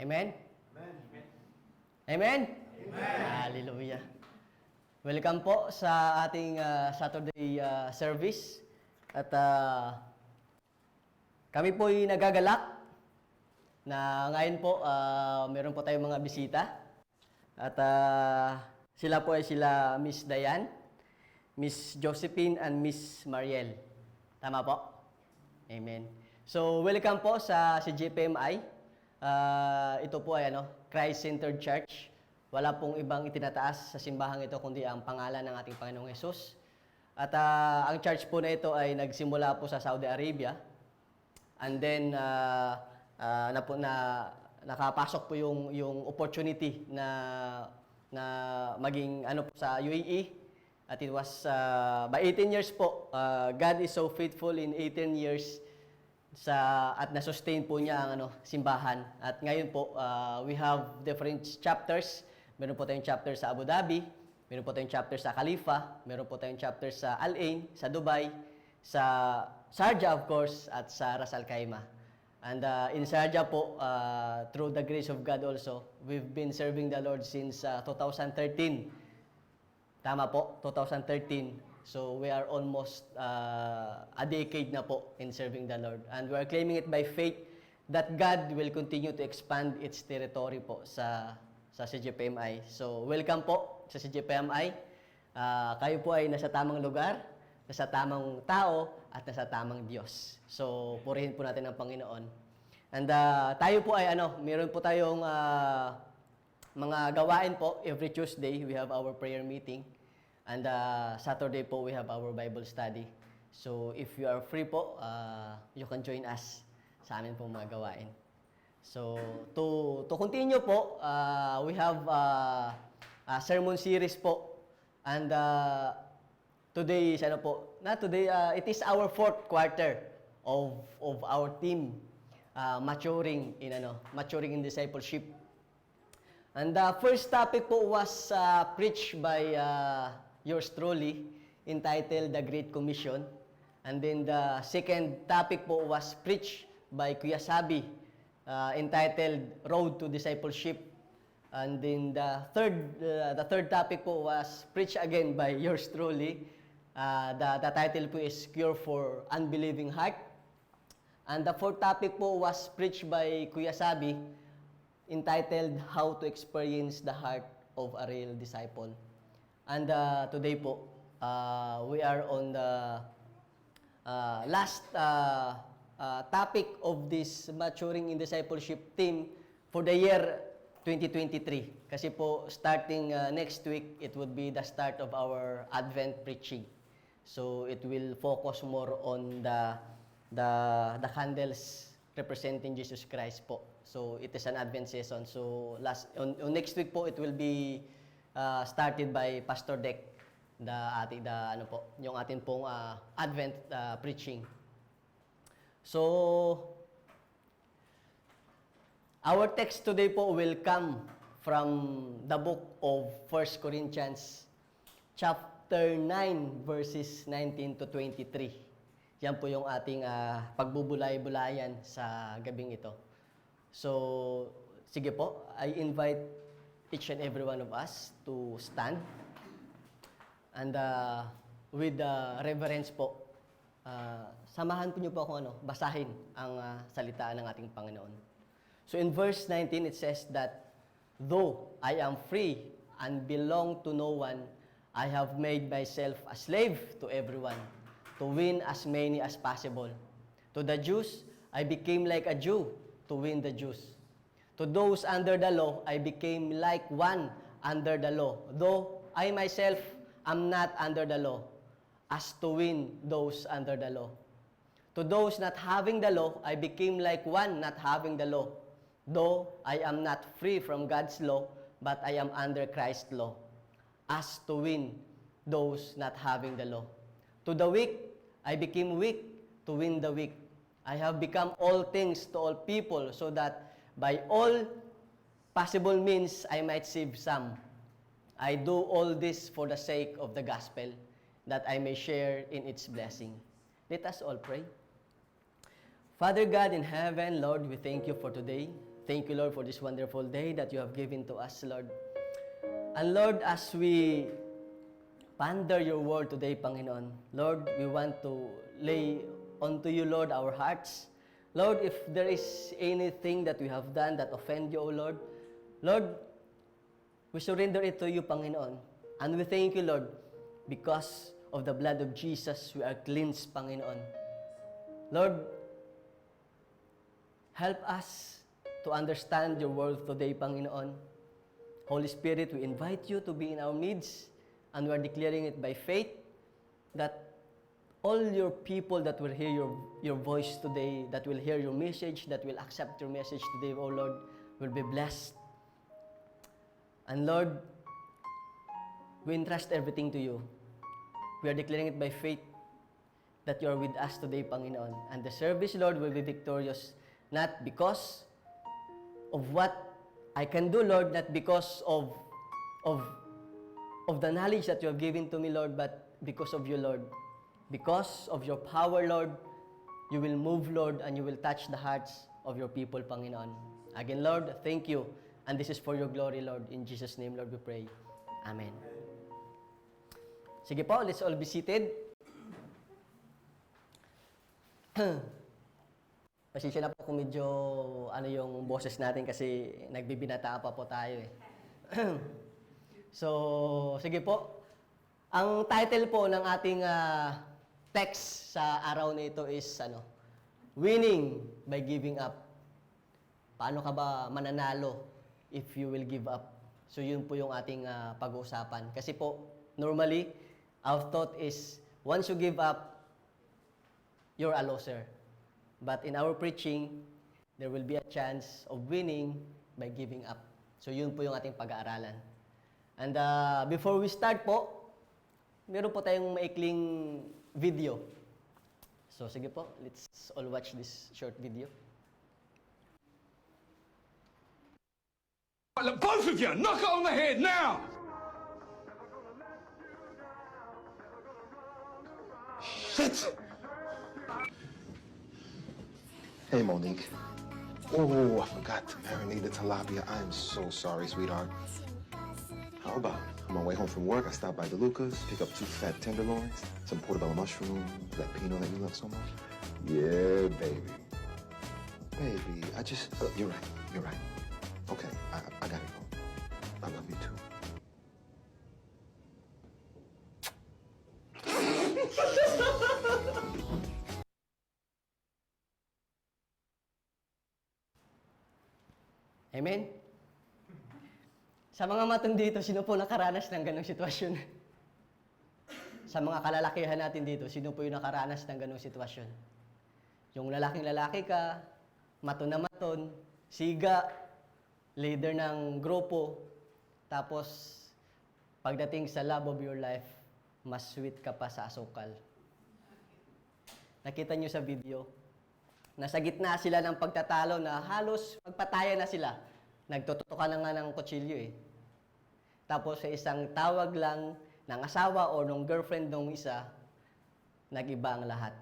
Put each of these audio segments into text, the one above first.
Amen? Amen. Amen? Amen! Hallelujah. Welcome po sa ating Saturday service. At kami po'y nagagalak na ngayon po meron po tayong mga bisita. At sila po ay sila Miss Diane, Miss Josephine, and Miss Mariel. Tama po? Amen. So, welcome po sa CJPMI. Ito po ay Christ-centered church. Wala pong ibang itinataas sa simbahang ito kundi ang pangalan ng ating Panginoong Hesus. At ang church po na ito ay nagsimula po sa Saudi Arabia. And then nakapasok po yung opportunity na maging po sa UAE. At it was by 18 years po. God is so faithful in 18 years at na-sustain po niya ang simbahan. At ngayon po, we have different chapters. Meron po tayong chapter sa Abu Dhabi, meron po tayong chapter sa Khalifa, meron po tayong chapter sa Al Ain, sa Dubai, sa Sharjah of course, at sa Ras Al Khaimah. And in Sharjah po, through the grace of God also, we've been serving the Lord since 2013. Tama po, 2013. So we are almost a decade na po in serving the Lord. And we are claiming it by faith that God will continue to expand its territory po sa CJPMI. So welcome po sa CJPMI. Kayo po ay nasa tamang lugar, nasa tamang tao, at nasa tamang Diyos. So purihin po natin ang Panginoon. And tayo po ay meron po tayong mga gawain po. Every Tuesday, we have our prayer meeting. And Saturday po, we have our Bible study. So, if you are free po, you can join us sa amin pong mga gawain. So, to continue po, we have a sermon series po. And today is it is our fourth quarter of our team maturing in discipleship. And the first topic po was preached by yours truly, entitled The Great Commission. And then the second topic po was preached by Kuya Sabi, entitled Road to Discipleship. And then the third topic po was preached again by yours truly. The title po is Cure for Unbelieving Heart. And the fourth topic po was preached by Kuya Sabi, entitled How to Experience the Heart of a Real Disciple. And today po, we are on the last topic of this Maturing in Discipleship team for the year 2023. Kasi po, starting next week, it would be the start of our Advent preaching. So, it will focus more on the candles representing Jesus Christ po. So, it is an Advent season. So, on next week po, it will be started by Pastor Dek, yung atin pong Advent preaching. So, our text today po will come from the book of 1 Corinthians chapter 9 verses 19 to 23. Yan po yung ating pagbubulay-bulayan sa gabing ito. So, sige po, I invite each and every one of us to stand. And with reverence po, samahan po niyo po ako basahin ang salita ng ating Panginoon. So in verse 19, it says that, though I am free and belong to no one, I have made myself a slave to everyone, to win as many as possible. To the Jews, I became like a Jew to win the Jews. To those under the law, I became like one under the law, though I myself am not under the law, as to win those under the law. To those not having the law, I became like one not having the law, though I am not free from God's law, but I am under Christ's law, as to win those not having the law. To the weak, I became weak to win the weak. I have become all things to all people, so that by all possible means I might save some. I do all this for the sake of the gospel, that I may share in its blessing. Let us all pray. Father God in heaven, Lord, we thank you for today. Thank you, Lord, for this wonderful day that you have given to us, Lord. And Lord, as we ponder your word today, Panginoon, Lord, we want to lay onto you, Lord, our hearts. Lord, if there is anything that we have done that offend you, O Lord, Lord, we surrender it to you, Panginoon. And we thank you, Lord, because of the blood of Jesus, we are cleansed, Panginoon. Lord, help us to understand your word today, Panginoon. Holy Spirit, we invite you to be in our midst, and we are declaring it by faith that all your people that will hear your voice today, that will hear your message, that will accept your message today, oh Lord, will be blessed. And Lord, we entrust everything to you. We are declaring it by faith that you are with us today, Panginoon. And the service, Lord, will be victorious, not because of what I can do, Lord, not because of the knowledge that you have given to me, Lord, but because of you, Lord. Because of your power, Lord, you will move, Lord, and you will touch the hearts of your people, Panginoon. Again, Lord, thank you. And this is for your glory, Lord. In Jesus' name, Lord, we pray. Amen. Sige po, let's all be seated. Pasensya na po kung medyo yung boses natin kasi nagbibinata pa po tayo eh. So, sige po. Ang title po ng ating text sa araw na ito is Winning by Giving Up. Paano ka ba mananalo if you will give up? So, yun po yung ating pag-uusapan. Kasi po, normally, our thought is, once you give up, you're a loser. But in our preaching, there will be a chance of winning by giving up. So yun po yung ating pag-aaralan. And before we start po, meron po tayong maikling video. So sige po, let's all watch this short video. Both of you, knock it on the head now! Shit! Hey, Monique. Oh, I forgot to marinate the tilapia. I am so sorry, sweetheart. How about on my way home from work, I stopped by DeLuca's, pick up 2 fat tenderloins, some portobello mushroom, that pinot that you love so much. Yeah, baby. Baby, you're right. Okay, I gotta go. I love you too. Amen? Sa mga matang dito, sino po nakaranas ng ganong sitwasyon? Sa mga kalalakihan natin dito, sino po yung nakaranas ng ganong sitwasyon? Yung lalaking-lalaki ka, maton na maton, siga, leader ng grupo, tapos pagdating sa love of your life, mas sweet ka pa sa asukal. Nakita nyo sa video, nasa gitna sila ng pagtatalo na halos magpatayan na sila. Nagtututukan na nga ng kutsilyo eh. Tapos sa isang tawag lang ng asawa o ng girlfriend ng isa, nag-iba ang lahat.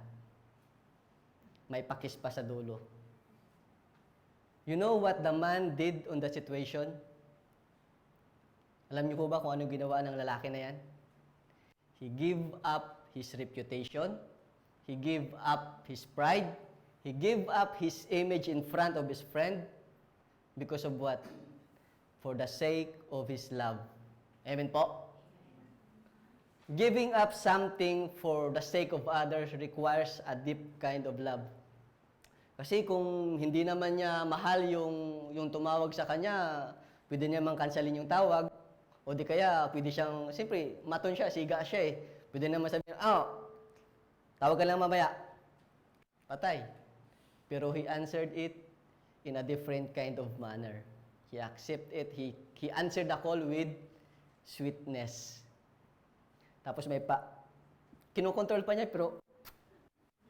May pakis pa sa dulo. You know what the man did on that situation? Alam niyo po ba kung anong ginawa ng lalaki na yan? He gave up his reputation. He gave up his pride. He gave up his image in front of his friend because of what? For the sake of his love. Amen po? Giving up something for the sake of others requires a deep kind of love. Kasi kung hindi naman niya mahal yung tumawag sa kanya, pwede niya mang kansalin yung tawag, o di kaya pwede siyang, siyempre, maton siya, siga siya eh. Pwede naman sabihin, tawag ka lang mamaya. Patay. Pero he answered it in a different kind of manner. He accepted it. He answered the call with sweetness. Tapos kinokontrol pa niya, pero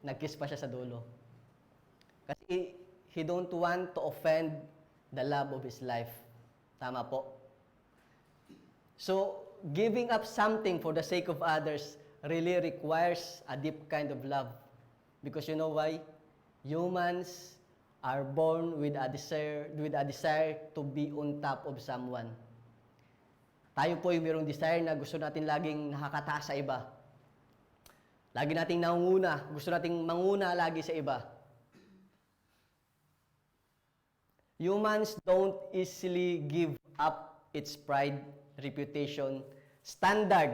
nag-kiss pa siya sa dulo. Kasi he don't want to offend the love of his life. Tama po. So, giving up something for the sake of others really requires a deep kind of love. Because you know why? Humans are born with a desire to be on top of someone. Tayo po yung mayroong desire na gusto natin laging nakakataas sa iba. Lagi nating nangunguna, gusto nating manguna lagi sa iba. Humans don't easily give up its pride, reputation, standard,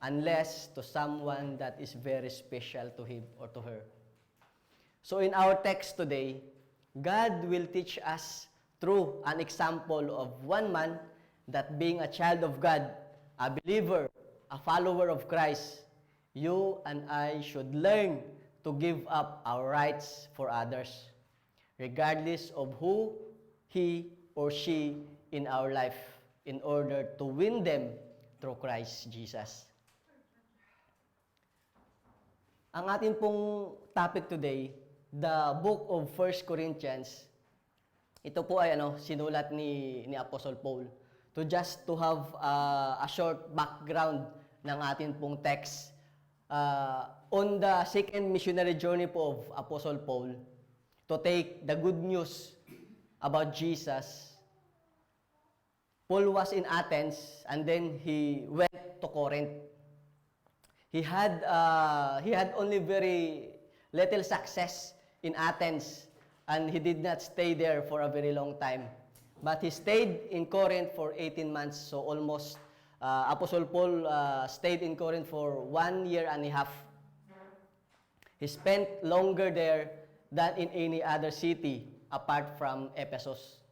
unless to someone that is very special to him or to her. So in our text today, God will teach us through an example of one man that being a child of God, a believer, a follower of Christ, you and I should learn to give up our rights for others, regardless of who he or she in our life, in order to win them through Christ Jesus. Ang ating pong topic today, the book of 1 Corinthians, ito po ay sinulat ni Apostle Paul to have a short background ng ating pong text. On the second missionary journey po of Apostle Paul to take the good news about Jesus, Paul was in Athens and then he went to Corinth. He had only very little success in Athens and he did not stay there for a very long time. But he stayed in Corinth for 18 months, so almost Apostle Paul stayed in Corinth for 1 year and a half. He spent longer there than in any other city apart from Ephesus.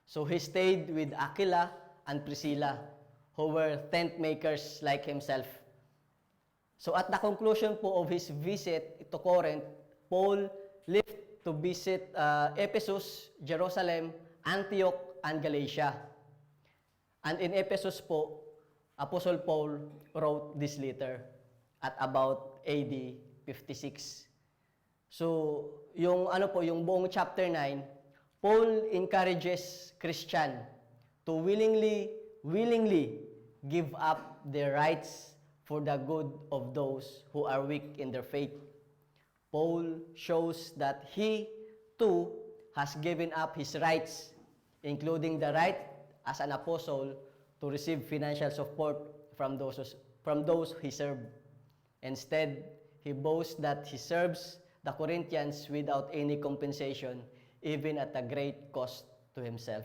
So he stayed with Aquila and Priscilla, who were tent makers like himself. So at the conclusion po of his visit to Corinth, Paul left to visit Ephesus, Jerusalem, Antioch, and Galatia. And in Ephesus po, Apostle Paul wrote this letter at about AD 56. So, yung buong chapter 9, Paul encourages Christian to willingly give up their rights for the good of those who are weak in their faith. Paul shows that he too has given up his rights, including the right as an apostle to receive financial support from those he served. Instead, he boasts that he serves the Corinthians without any compensation, even at a great cost to himself.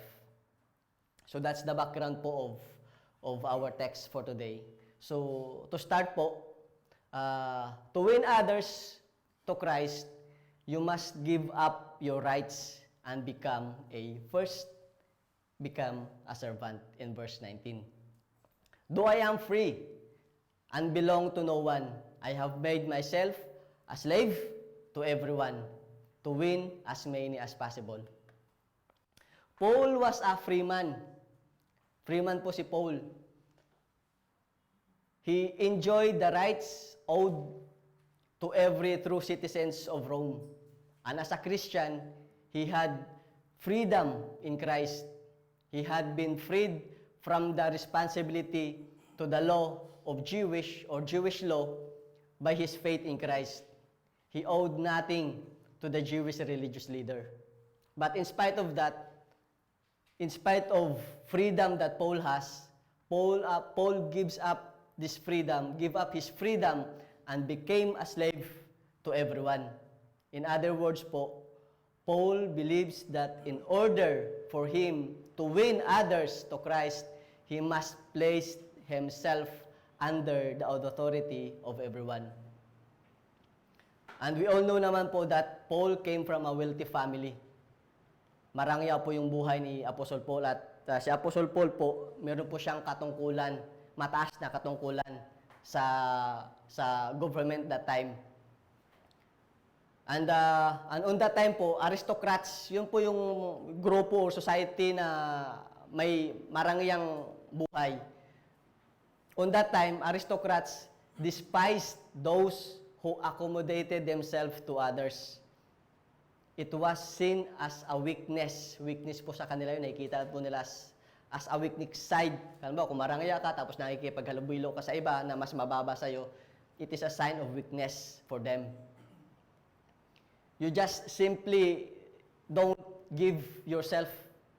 So that's the background po of our text for today. So to start po, to win others to Christ, you must give up your rights and become a servant in verse 19. Though I am free and belong to no one, I have made myself a slave to everyone to win as many as possible. Paul was a free man. Free man po si Paul. He enjoyed the rights owed to every true citizens of Rome. And as a Christian, he had freedom in Christ. He had been freed from the responsibility to the law of Jewish law by his faith in Christ. He owed nothing to the Jewish religious leader. But in spite of that, in spite of freedom that Paul has, Paul gives up this freedom, give up his freedom, and became a slave to everyone. In other words po, Paul believes that in order for him to win others to Christ, he must place himself under the authority of everyone. And we all know naman po that Paul came from a wealthy family. Marangya po yung buhay ni Apostle Paul at si Apostle Paul po, meron po siyang katungkulan, mataas na katungkulan sa government that time. And on that time po, aristocrats, yun po yung grupo or society na may marangyang buhay. On that time, aristocrats despised those who accommodated themselves to others. It was seen as a weakness. Weakness po sa kanila yun, nakikita po nila as a weakness side. Kaya kung marangya ka, tapos nakikipaghalubilo ka sa iba na mas mababa sa'yo, it is a sign of weakness for them. You just simply don't give yourself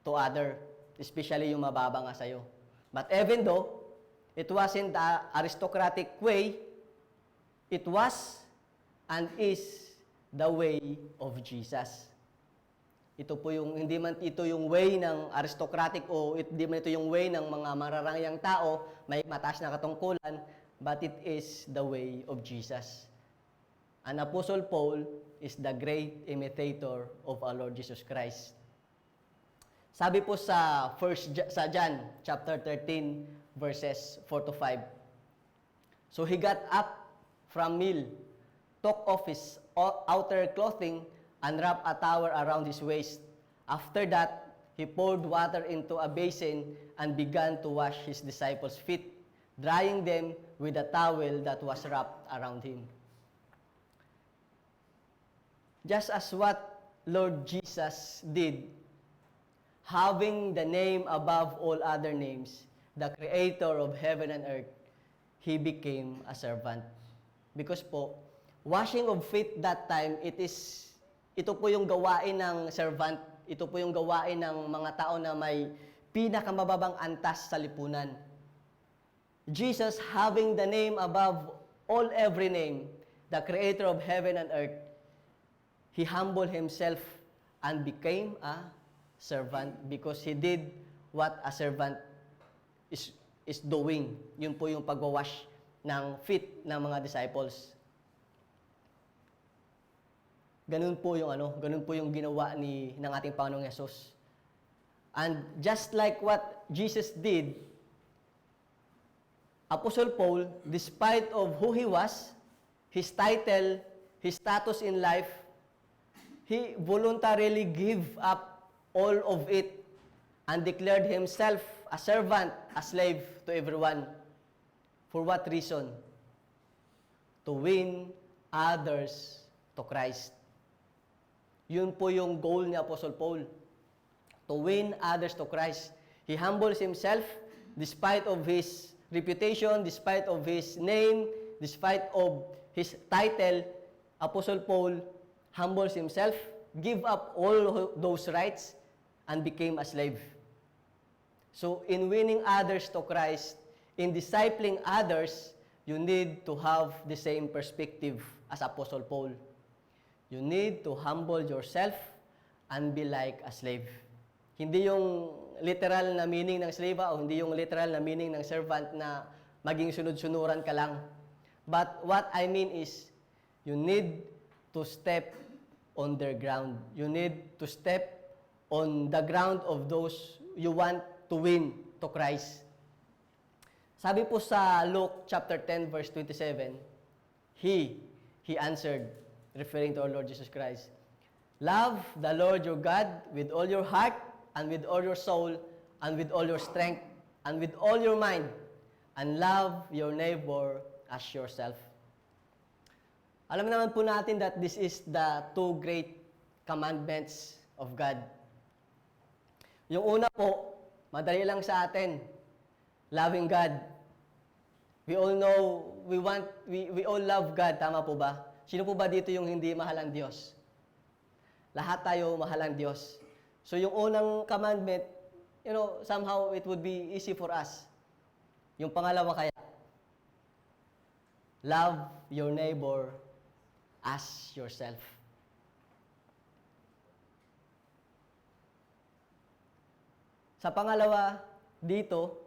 to other, especially yung mababa nga sa'yo. But even though it wasn't the aristocratic way, it was and is the way of Jesus. Ito po yung, hindi man ito yung way ng aristocratic o hindi man ito yung way ng mga mararangyang tao, may mataas na katungkulan, but it is the way of Jesus. And Apostle Paul is the great imitator of our Lord Jesus Christ. Sabi po sa sa John chapter 13 verses 4 to 5. So he got up from meal, took off his outer clothing, and wrapped a towel around his waist. After that, he poured water into a basin and began to wash his disciples' feet, drying them with a towel that was wrapped around him. Just as what Lord Jesus did, having the name above all other names, the Creator of heaven and earth, He became a servant. Because po, washing of feet that time, ito po yung gawain ng servant, ito po yung gawain ng mga tao na may pinakamababang antas sa lipunan. Jesus, having the name above all every name, the Creator of heaven and earth, He humbled Himself and became a servant because He did what a servant is doing. Yun po yung pagwawash ng feet ng mga disciples. Ganun po yung ginawa ng ating Panginoong Yesus. And just like what Jesus did, Apostle Paul, despite of who he was, his title, his status in life, he voluntarily gave up all of it and declared himself a servant, a slave to everyone. For what reason? To win others to Christ. Yun po yung goal ni Apostle Paul. To win others to Christ. He humbles himself despite of his reputation, despite of his name, despite of his title. Apostle Paul humbles himself, give up all those rights, and became a slave. So, in winning others to Christ, in discipling others, you need to have the same perspective as Apostle Paul. You need to humble yourself and be like a slave. Hindi yung literal na meaning ng slave o hindi yung literal na meaning ng servant na maging sunod-sunuran ka lang. But what I mean is, you need to step on their ground. You need to step on the ground of those you want to win to Christ. Sabi po sa Luke chapter 10 verse 27, He answered, referring to our Lord Jesus Christ, love the Lord your God with all your heart and with all your soul and with all your strength and with all your mind, and love your neighbor as yourself. Alam naman po natin that this is the two great commandments of God. Yung una po, madali lang sa atin, loving God. We all know, we all love God, tama po ba? Sino po ba dito yung hindi mahal ang Diyos? Lahat tayo mahal ang Diyos. So yung unang commandment, somehow it would be easy for us. Yung pangalawa kaya, love your neighbor as yourself. Sa pangalawa, dito,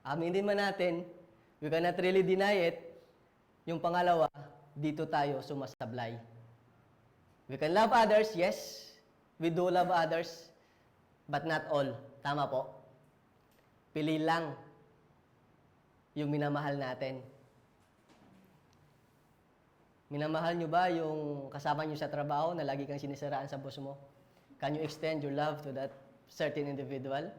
aminin man natin, we cannot really deny it, yung pangalawa, dito tayo sumasablay. We can love others, yes. We do love others, but not all. Tama po. Pili lang yung minamahal natin. Minamahal nyo ba yung kasama nyo sa trabaho na lagi kang sinisiraan sa boss mo? Can you extend your love to that certain individual?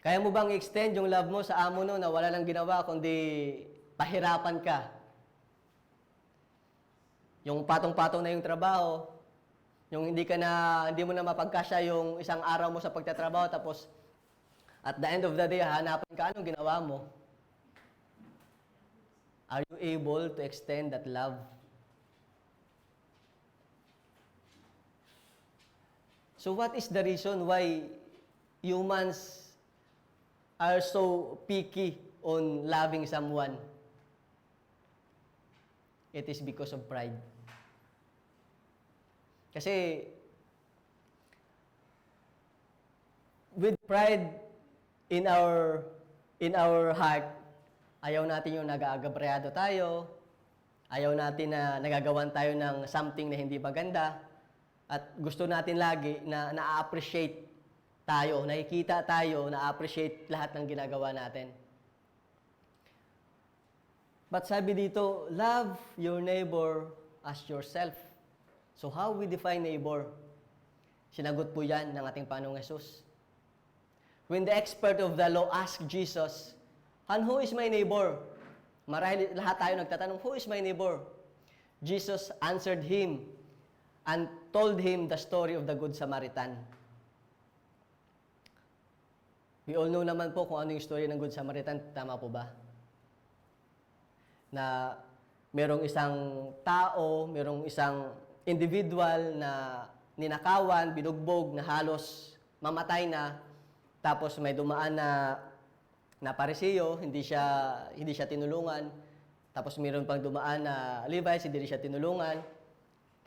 Kaya mo bang extend yung love mo sa amo no na wala lang ginawa kundi pahirapan ka? Yung patong-patong na yung trabaho, yung hindi mo na mapagkasya yung isang araw mo sa pagtatrabaho, tapos at the end of the day, hanapan ka, anong ginawa mo? Are you able to extend that love? So what is the reason why humans are so picky on loving someone? It is because of pride. Kasi with pride in our heart, ayaw natin yung nag-aagabrado tayo, ayaw natin na nagagawan tayo ng something na hindi maganda, at gusto natin lagi na na-appreciate tayo, nakikita tayo, na-appreciate lahat ng ginagawa natin. But sabi dito, love your neighbor as yourself. So how we define neighbor? Sinagot po yan ng ating Panginoong Hesus. When the expert of the law asked Jesus, "And who is my neighbor?" Marahil lahat tayo nagtatanong, who is my neighbor? Jesus answered him and told him the story of the Good Samaritan. We all know naman po kung ano yung story ng Good Samaritan. Tama po ba? Na merong isang tao, merong isang individual na ninakawan, binugbog, na halos mamatay na, tapos may dumaan na Pariseo, hindi siya tinulungan. Tapos mayroon pang dumaan na Levites, hindi rin siya tinulungan.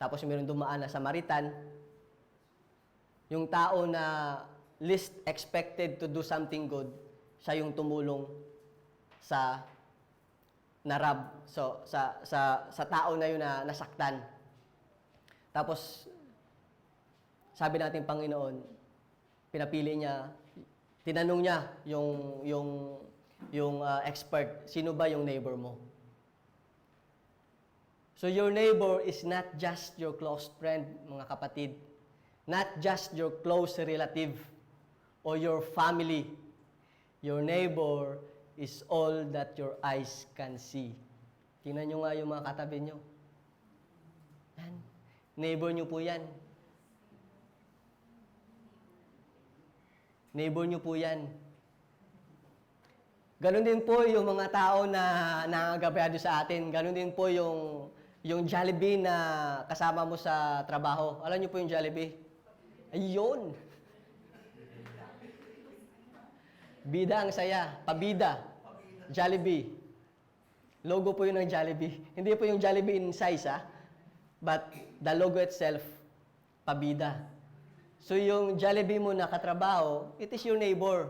Tapos mayroon dumaan na Samaritan. Yung tao na least expected to do something good, siya yung tumulong sa narab, so sa tao na yun na nasaktan. Tapos sabi natin Panginoon, pinapili niya, tinanong niya yung expert, sino ba yung neighbor mo? So your neighbor is not just your close friend, mga kapatid. Not just your close relative or your family. Your neighbor is all that your eyes can see. Tingnan nyo nga yung mga katabi nyo. Yan. Neighbor nyo po yan. Neighbor nyo po yan. Ganon din po yung mga tao na nangagabyado sa atin. Ganon din po yung Jollibee na kasama mo sa trabaho. Alam nyo po yung Jollibee? Ayun! Bida ang saya. Pabida. Jollibee. Logo po yun ng Jollibee. Hindi po yung Jollibee in size, but the logo itself, pabida. So yung Jollibee mo na katrabaho, it is your neighbor.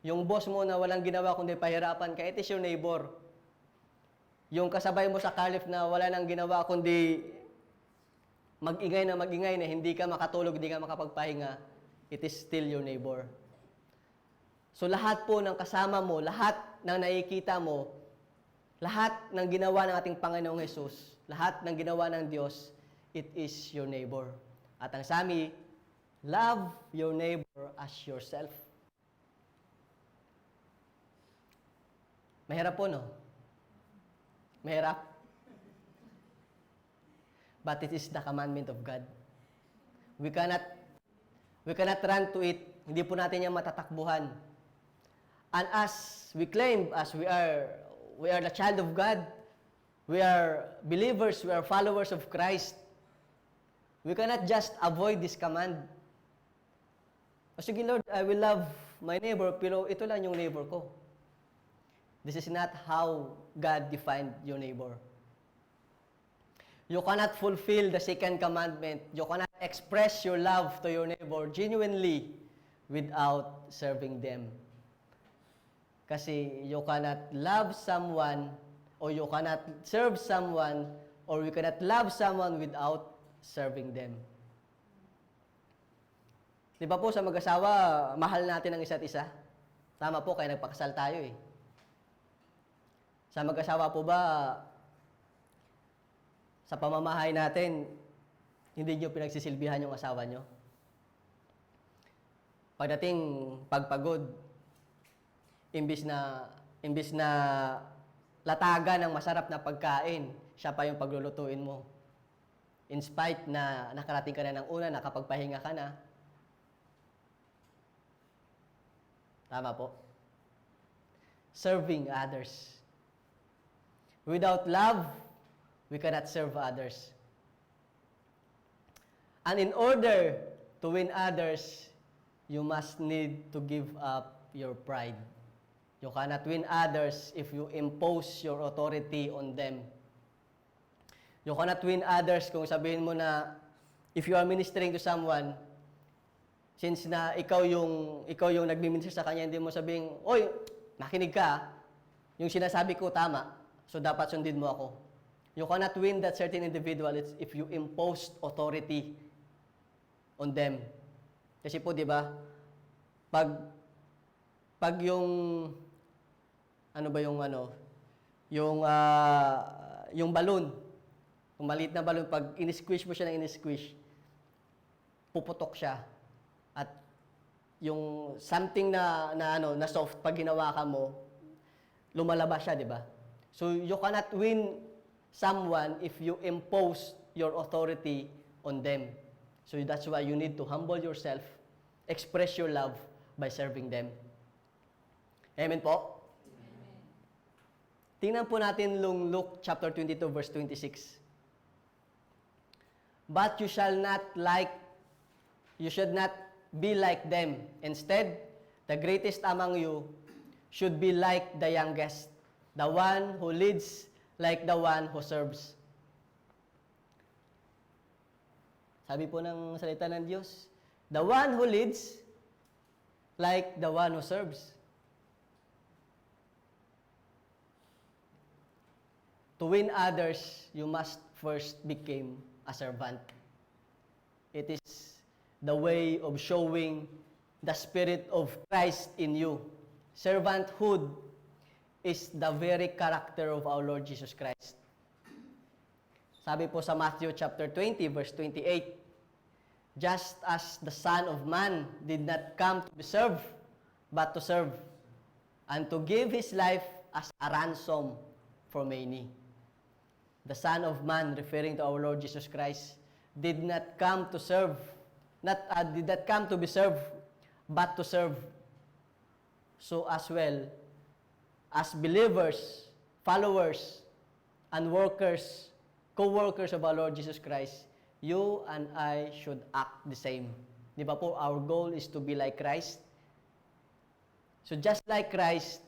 Yung boss mo na walang ginawa kundi pahirapan ka, it is your neighbor. Yung kasabay mo sa kalif na wala nang ginawa kundi mag-ingay na hindi ka makatulog, hindi ka makapagpahinga, it is still your neighbor. So lahat po ng kasama mo, lahat ng nakikita mo, lahat ng ginawa ng ating Panginoong Hesus, lahat ng ginawa ng Diyos, it is your neighbor. At ang sami, love your neighbor as yourself. Mahirap po, no? Mahirap. But it is the commandment of God. We cannot run to it. Hindi po natin yan matatakbuhan. And as we claim, as we are the child of God, we are believers, we are followers of Christ. We cannot just avoid this command. O sige Lord, I will love my neighbor, pero ito lang yung neighbor ko. This is not how God defined your neighbor. You cannot fulfill the second commandment. You cannot express your love to your neighbor genuinely without serving them. Kasi you cannot love someone, or you cannot serve someone, or you cannot love someone without serving them. Di ba po sa mag-asawa, mahal natin ang isa't isa? Tama po, kaya nagpakasal tayo eh. Sa mag-asawa po ba, sa pamamahay natin, hindi nyo pinagsisilbihan yung asawa nyo? Pagdating pagpagod, imbis na latagan ng masarap na pagkain, siya pa yung paglulutuin mo. In spite na nakarating ka na ng una, nakapagpahinga ka na. Tama po. Serving others. Without love, we cannot serve others. And in order to win others, you must need to give up your pride. You cannot win others if you impose your authority on them. You cannot win others kung sabihin mo na, if you are ministering to someone, since na ikaw yung nagmi-minister sa kanya, hindi mo sabihin, oy, makinig ka, yung sinasabi ko tama, so dapat sundin mo ako. You cannot win that certain individual if you impose authority on them. Kasi po, di ba, pag yung, ano ba yung balloon, yung maliit na balloon, pag in-squish mo siya ng in-squish, puputok siya. At yung something na soft, pag hinawakan mo, lumalabas siya, di ba? So, you cannot win someone if you impose your authority on them. So, that's why you need to humble yourself, express your love by serving them. Amen po? Amen. Tingnan po natin Luke chapter 22, verse 26. But you should not be like them. Instead, the greatest among you should be like the youngest, the one who leads like the one who serves. Sabi po ng salita ng Diyos, the one who leads like the one who serves. To win others, you must first become a servant. It is the way of showing the Spirit of Christ in you. Servanthood is the very character of our Lord Jesus Christ. Sabi po sa Matthew chapter 20, verse 28, just as the Son of Man did not come to be served, but to serve, and to give His life as a ransom for many. The Son of Man, referring to our Lord Jesus Christ, did not come to serve, did not come to be served, but to serve. So as well, as believers, followers, and workers, co-workers of our Lord Jesus Christ, you and I should act the same. Di ba po, our goal is to be like Christ. So just like Christ,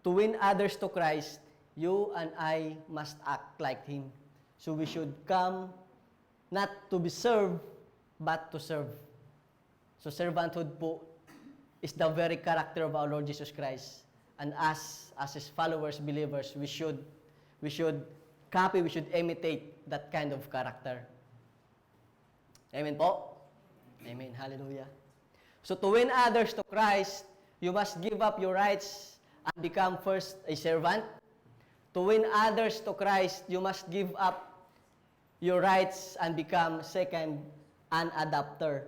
to win others to Christ, you and I must act like Him. So we should come not to be served, but to serve. So servanthood po is the very character of our Lord Jesus Christ. And as His followers, believers, we should copy, we should imitate that kind of character. Amen po? Amen. Hallelujah. So to win others to Christ, you must give up your rights and become first a servant. To win others to Christ, you must give up your rights and become second, an adopter.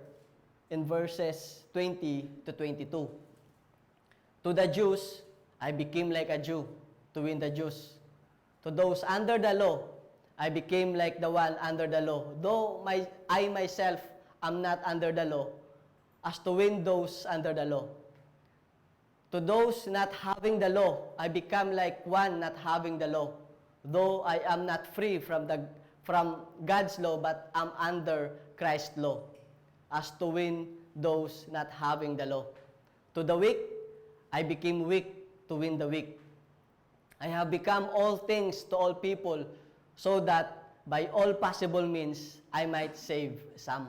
In verses 20 to 22. To the Jews, I became like a Jew to win the Jews. To those under the law, I became like the one under the law, though I myself am not under the law, as to win those under the law. To those not having the law, I become like one not having the law, though I am not free from God's law, but am under Christ's law, as to win those not having the law. To the weak, I became weak to win the weak. I have become all things to all people, so that by all possible means, I might save some.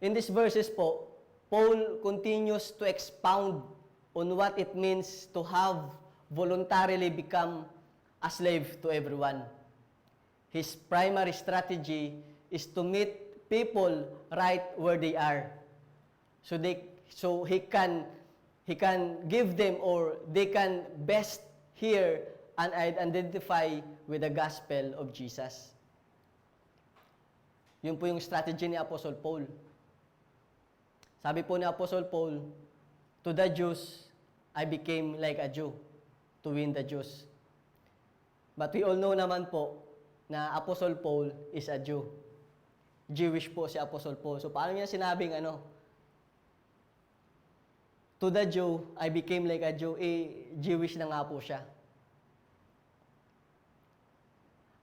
In these verses po, Paul continues to expound on what it means to have voluntarily become a slave to everyone. His primary strategy is to meet people right where they are. So he can give them, or they can best hear and identify with the gospel of Jesus. Yun po yung strategy ni Apostle Paul. Sabi po ni Apostle Paul, to the Jews, I became like a Jew to win the Jews. But we all know naman po na Apostle Paul is a Jew. Jewish po si Apostle Paul. So paano niya sinabing to the Jew, I became like a Jew, Jewish na nga po siya.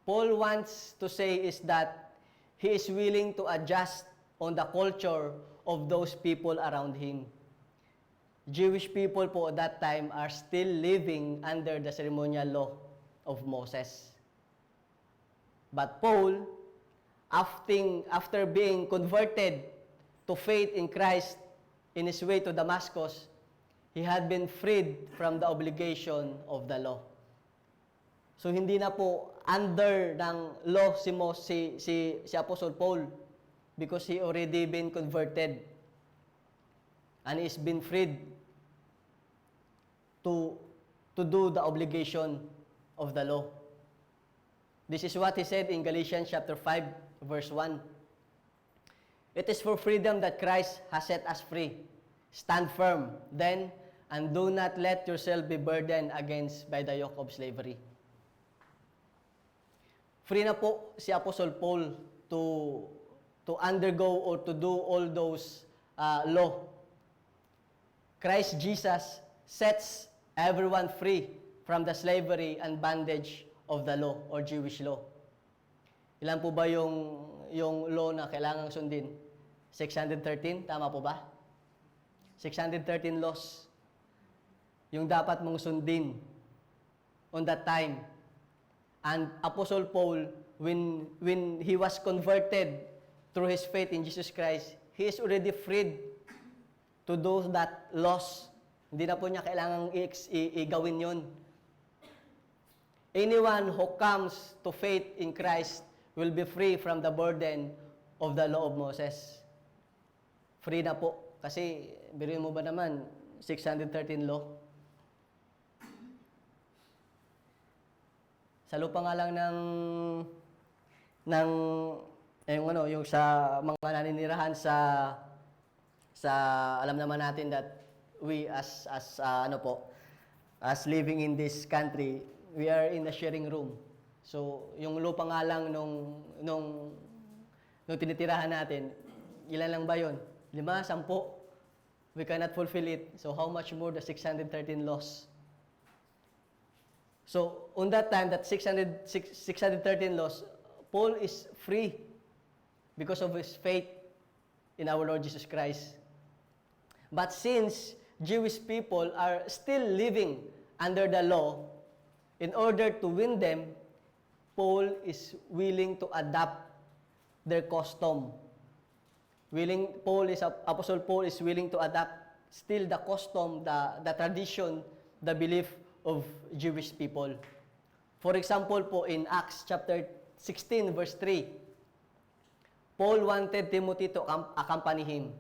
Paul wants to say is that he is willing to adjust on the culture of those people around him. Jewish people po at that time are still living under the ceremonial law of Moses. But Paul, after being converted to faith in Christ in his way to Damascus, he had been freed from the obligation of the law. So hindi na po under ng law si Apostle Paul because he already been converted and he's been freed to do the obligation of the law. This is what he said in Galatians chapter 5 verse 1. It is for freedom that Christ has set us free. Stand firm, then, and do not let yourself be burdened against by the yoke of slavery. Free na po si Apostle Paul to undergo or to do all those law. Christ Jesus sets everyone free from the slavery and bondage of the law or Jewish law. Ilan po ba yung law na kailangang sundin? 613, tama po ba? 613 laws yung dapat mong sundin on that time. And Apostle Paul, when he was converted through his faith in Jesus Christ, he is already freed to do that laws. Hindi na po niya kailangang igawin yun. Anyone who comes to faith in Christ will be free from the burden of the law of Moses. Free na po. Kasi, biruin mo ba naman, 613 law? Sa lupa nga lang yung sa mga naninirahan sa alam naman natin that we as living in this country, we are in a sharing room. So, yung lupa nga lang nung tinitirahan natin, ilan lang ba yun? 5, 10. We cannot fulfill it. So, how much more the 613 laws? So, on that time, that 613 laws, Paul is free because of his faith in our Lord Jesus Christ. But since Jewish people are still living under the law, in order to win them, Paul is willing to adapt their custom. Apostle Paul is willing to adapt still the custom, the tradition, the belief of Jewish people. For example po, in Acts chapter 16 verse 3, Paul wanted Timothy to accompany him,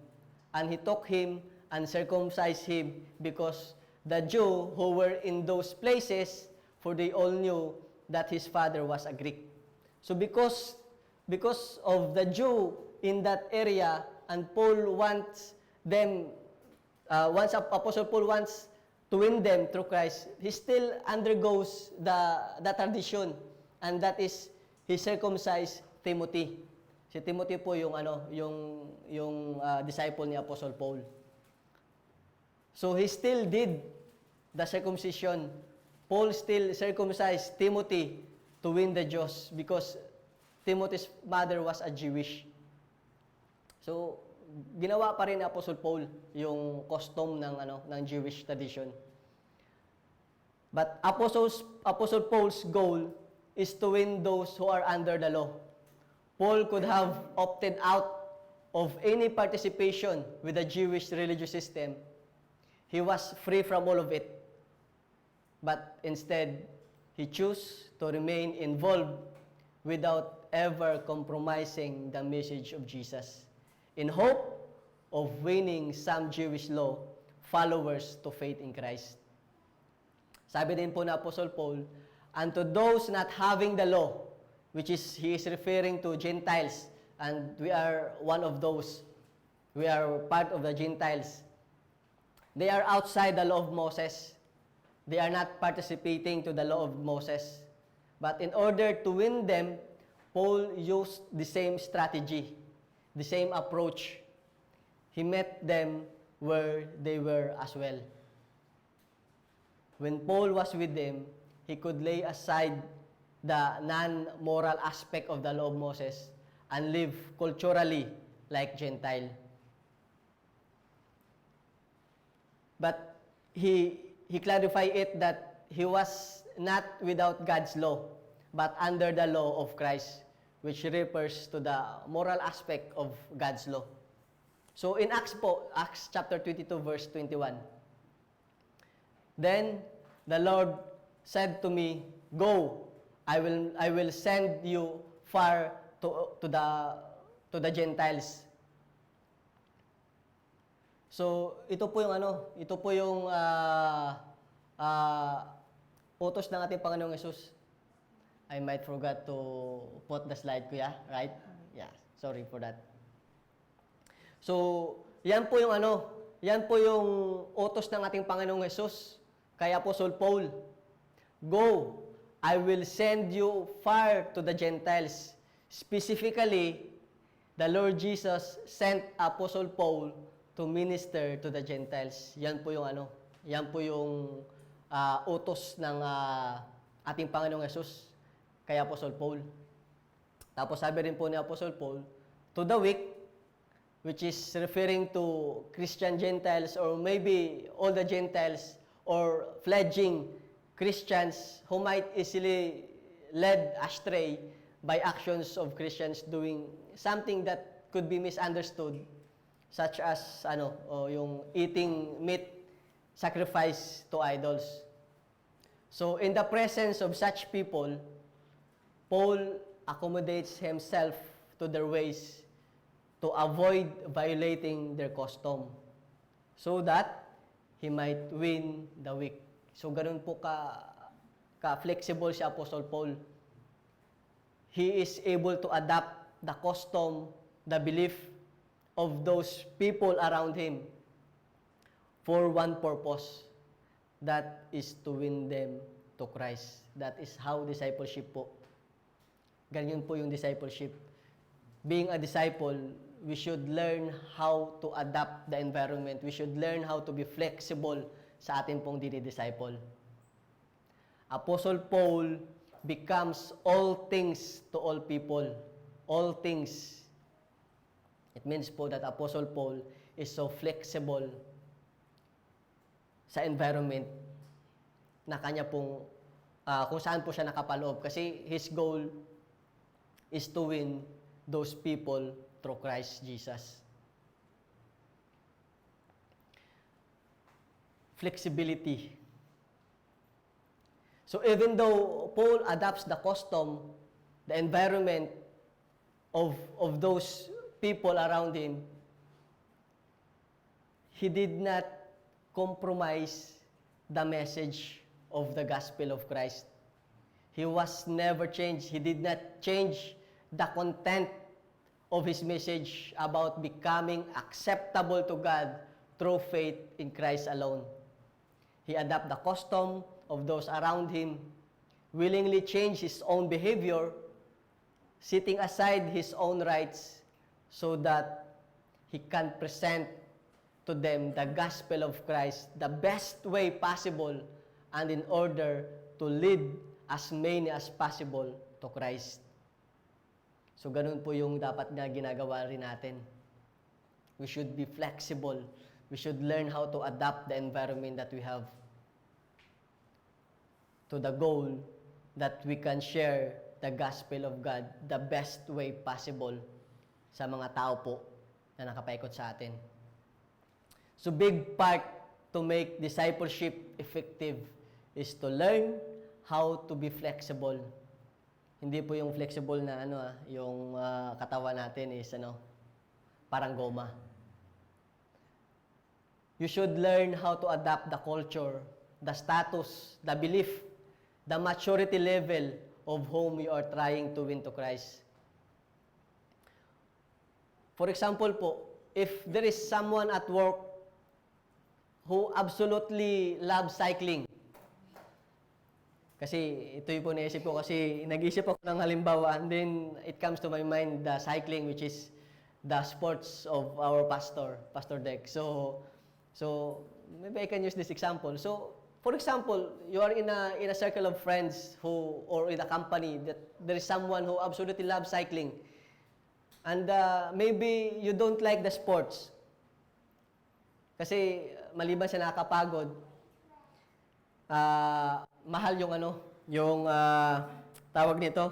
and he took him and circumcised him because the Jew who were in those places, for they all knew that his father was a Greek. So because of the Jew in that area, and Paul wants them, Apostle Paul wants to win them through Christ, he still undergoes the tradition, and that is he circumcised Timothy. Si Timothy po yung disciple ni Apostle Paul. So he still did the circumcision. Paul still circumcised Timothy to win the Jews because Timothy's mother was a Jewish. So, ginawa pa rin ni Apostle Paul yung custom ng Jewish tradition. But Apostle Paul's goal is to win those who are under the law. Paul could have opted out of any participation with the Jewish religious system. He was free from all of it. But instead, he chose to remain involved without ever compromising the message of Jesus, in hope of winning some Jewish law followers to faith in Christ. Sabi din po na Apostle Paul, and to those not having the law, which is, he is referring to Gentiles, and we are one of those. We are part of the Gentiles. They are outside the law of Moses. They are not participating to the law of Moses. But in order to win them, Paul used the same strategy, the same approach. He met them where they were as well. When Paul was with them, he could lay aside the non-moral aspect of the law of Moses and live culturally like Gentile. But he clarified it that he was not without God's law, but under the law of Christ, which refers to the moral aspect of God's law. So in Acts po, Acts chapter 22 verse 21, then the Lord said to me, "Go, I will send you far to the Gentiles." So ito po yung utos ng ating Panginoong Hesus. I might forgot to put the slide, kuya, right? Yeah, sorry for that. So, yan po yung utos ng ating Panginoong Hesus kay Apostle Paul. Go, I will send you far to the Gentiles. Specifically, the Lord Jesus sent Apostle Paul to minister to the Gentiles. Yan po yung utos ng ating Panginoong Hesus kay Apostle Paul. Tapos sabi rin po ni Apostle Paul, to the weak, which is referring to Christian Gentiles or maybe all the Gentiles or fledgling Christians who might easily led astray by actions of Christians doing something that could be misunderstood, such as yung eating meat sacrifice to idols. So in the presence of such people, Paul accommodates himself to their ways to avoid violating their custom so that he might win the weak. So ganun po ka-flexible si Apostle Paul. He is able to adapt the custom, the belief of those people around him for one purpose. That is to win them to Christ. That is how discipleship po. Ganyan po yung discipleship. Being a disciple, we should learn how to adapt the environment. We should learn how to be flexible sa ating pong dinidisciple. Apostle Paul becomes all things to all people. All things. It means po that Apostle Paul is so flexible sa environment na kanya pong kung saan po siya nakapaloob. Kasi his goal is to win those people through Christ Jesus. Flexibility. So even though Paul adapts the custom, the environment of those people around him, he did not compromise the message of the gospel of Christ. He was never changed. He did not change the content of his message about becoming acceptable to God through faith in Christ alone. He adapted the custom of those around him, willingly changed his own behavior, setting aside his own rights so that he can present to them the gospel of Christ the best way possible and in order to lead as many as possible to Christ. So ganun po yung dapat na ginagawa rin natin. We should be flexible. We should learn how to adapt the environment that we have to the goal that we can share the gospel of God the best way possible sa mga tao po na nakapaikot sa atin. So big part to make discipleship effective is to learn how to be flexible. Hindi po yung flexible na yung katawan natin is parang goma. You should learn how to adapt the culture, the status, the belief, the maturity level of whom you are trying to win to Christ. For example po, if there is someone at work who absolutely loves cycling, kasi ito yung po naisip ko kasi nag-isip ako ng halimbawa and then it comes to my mind the cycling which is the sports of our pastor, Pastor Deck. So maybe I can use this example. So for example, you are in a circle of friends who or in a company that there is someone who absolutely loves cycling. And maybe you don't like the sports. Kasi maliban sa nakakapagod, mahal yung yung tawag nito,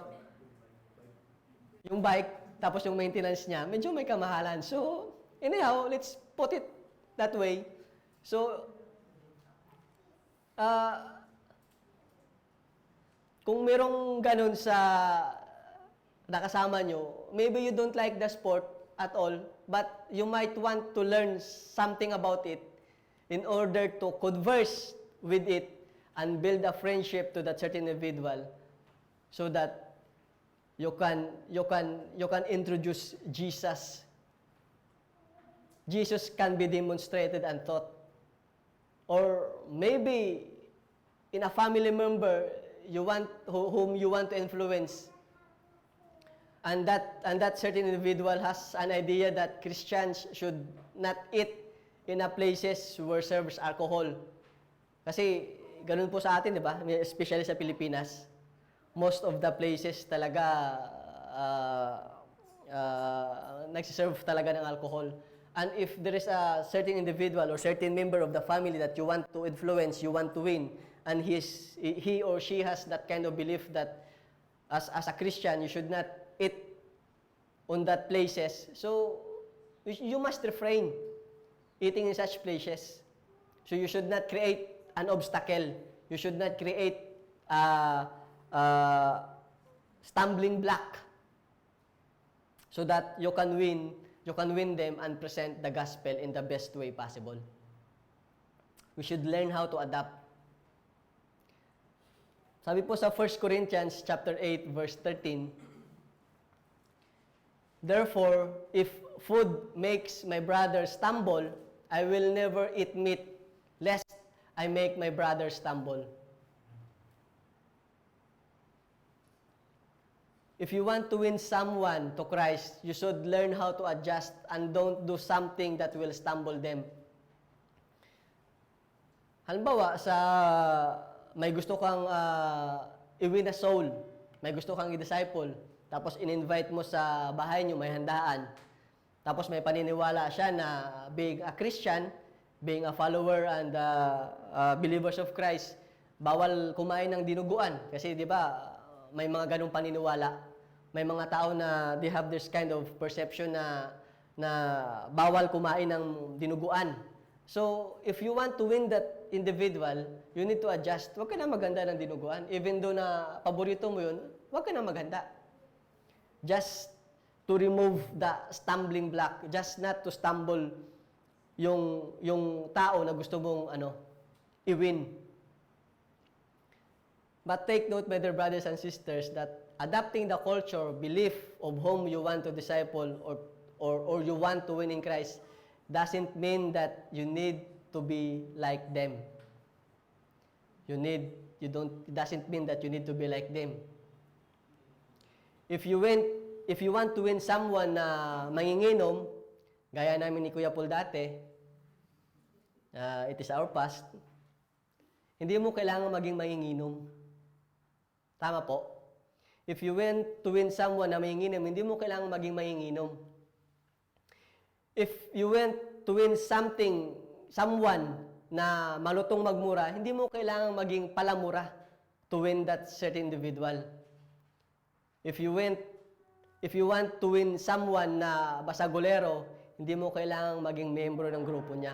yung bike, tapos yung maintenance niya, medyo may kamahalan. So, anyhow, let's put it that way. So, kung merong ganun sa nakasama nyo, maybe you don't like the sport at all, but you might want to learn something about it in order to converse with it and build a friendship to that certain individual so that you can introduce Jesus. Jesus can be demonstrated and taught. Or maybe in a family member whom you want to influence, and that certain individual has an idea that Christians should not eat in a places where serves alcohol. Kasi ganun po sa atin, di ba? Especially sa Pilipinas, most of the places talaga nagsiserve talaga ng alcohol. And if there is a certain individual or certain member of the family that you want to influence, you want to win, and he or she has that kind of belief that as a Christian, you should not eat on that places, so you must refrain eating in such places. So you should not create an obstacle. You should not create stumbling block so that you can win them and present the gospel in the best way possible. We should learn how to adapt. Sabi po sa 1 Corinthians chapter 8 verse 13, therefore, if food makes my brother stumble, I will never eat meat, lest I make my brother stumble. If you want to win someone to Christ, you should learn how to adjust and don't do something that will stumble them. Halimbawa, may gusto kang i-win a soul, may gusto kang i-disciple, tapos in-invite mo sa bahay nyo, may handaan, tapos may paniniwala siya na being a Christian, being a follower and believers of Christ, bawal kumain ng dinuguan. Kasi di ba, may mga ganong paniniwala. May mga tao na they have this kind of perception na bawal kumain ng dinuguan. So, if you want to win that individual, you need to adjust. Huwag ka na maghanda ng dinuguan. Even though na paborito mo yun, huwag ka na maghanda. Just to remove the stumbling block. Just not to stumble yung tao na gusto mong i-win. But take note, my dear brothers and sisters, that adapting the culture, belief of whom you want to disciple or you want to win in Christ doesn't mean that you need to be like them. It doesn't mean that you need to be like them. If you want to win someone na manginginom, gaya namin ni Kuya Paul dati, it is our past, hindi mo kailangan maging manginginom. Tama po. If you want to win someone na manginginom, hindi mo kailangan maging manginginom. If you want to win someone na malutong magmura, hindi mo kailangan maging palamura to win that certain individual. If you want to win someone na basagulero, hindi mo kailangan maging membro ng grupo niya.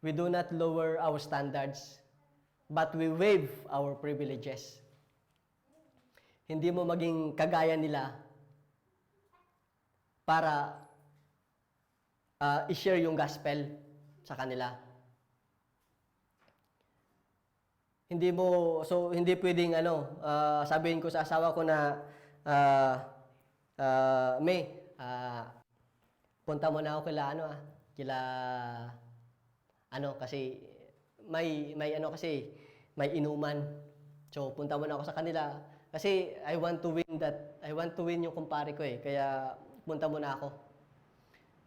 We do not lower our standards, but we waive our privileges. Hindi mo maging kagaya nila para i-share yung gospel sa kanila. Hindi pwedeng sabihin ko sa asawa ko na May, punta mo na ako kasi may inuman. So punta mo na ako sa kanila kasi I want to win yung kumpare ko kaya punta mo na ako.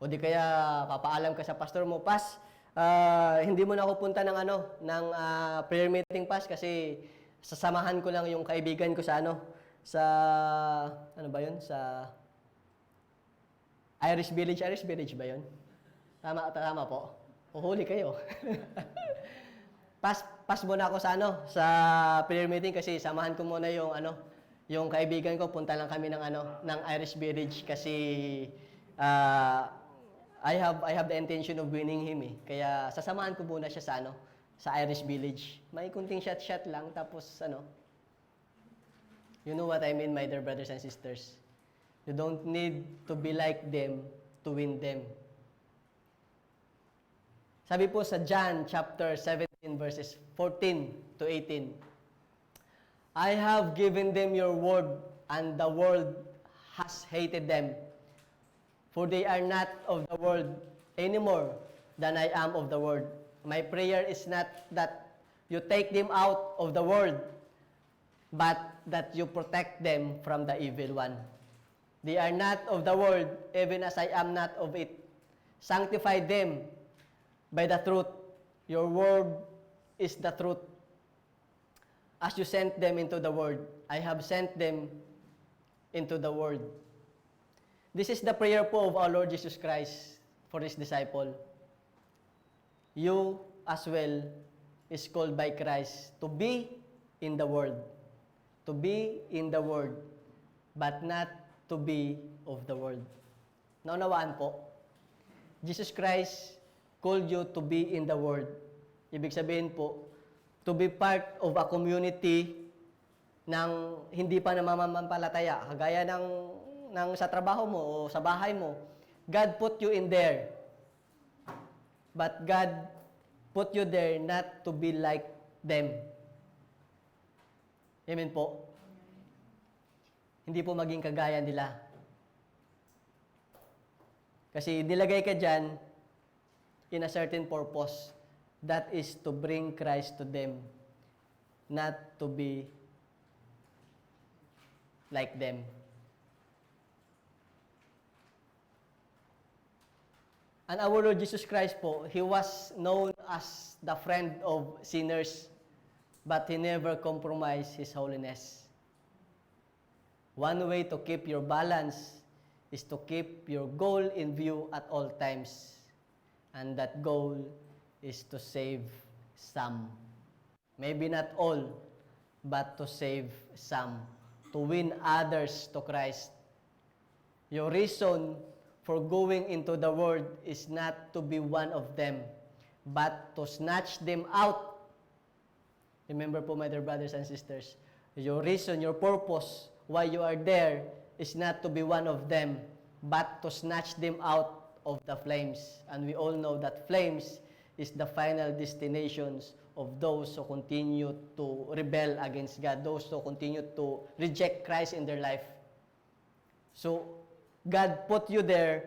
O di kaya papaalam ka sa pastor mo, Pas, hindi mo na ako punta ng prayer meeting, Pas, kasi sasamahan ko lang yung kaibigan ko sa Irish Village ba yun? Tama po. Uhuli kayo. Pas muna ako sa prayer meeting kasi samahan ko muna yung kaibigan ko, punta lang kami ng Irish Village kasi I have the intention of winning him eh. Kaya sasamahan ko muna siya sa Irish Village. May kunting shot lang tapos you know what I mean, my dear brothers and sisters. You don't need to be like them to win them. Sabi po sa John chapter 17 verses 14 to 18, I have given them your word, and the world has hated them. For they are not of the world any more than I am of the world. My prayer is not that you take them out of the world, but that you protect them from the evil one. They are not of the world, even as I am not of it. Sanctify them by the truth. Your word is the truth. As you sent them into the world, I have sent them into the world. This is the prayer po of our Lord Jesus Christ for His disciple. You as well is called by Christ to be in the world. To be in the world, but not to be of the world. Naunawaan po? Jesus Christ called you to be in the world. Ibig sabihin po, to be part of a community ng hindi pa namamampalataya, kagaya ng sa trabaho mo o sa bahay mo. God put you in there. But God put you there not to be like them. Amen po. Hindi po maging kagaya nila. Kasi nilagay ka dyan in a certain purpose. That is to bring Christ to them, not to be like them. And our Lord Jesus Christ po, He was known as the friend of sinners, but He never compromised His holiness. One way to keep your balance is to keep your goal in view at all times. And that goal is to save some. Maybe not all, but to save some. To win others to Christ. Your reason for going into the world is not to be one of them, but to snatch them out. Remember po, my dear brothers and sisters, your reason, your purpose, why you are there is not to be one of them, but to snatch them out of the flames. And we all know that flames is the final destinations of those who continue to rebel against God, those who continue to reject Christ in their life. So, God put you there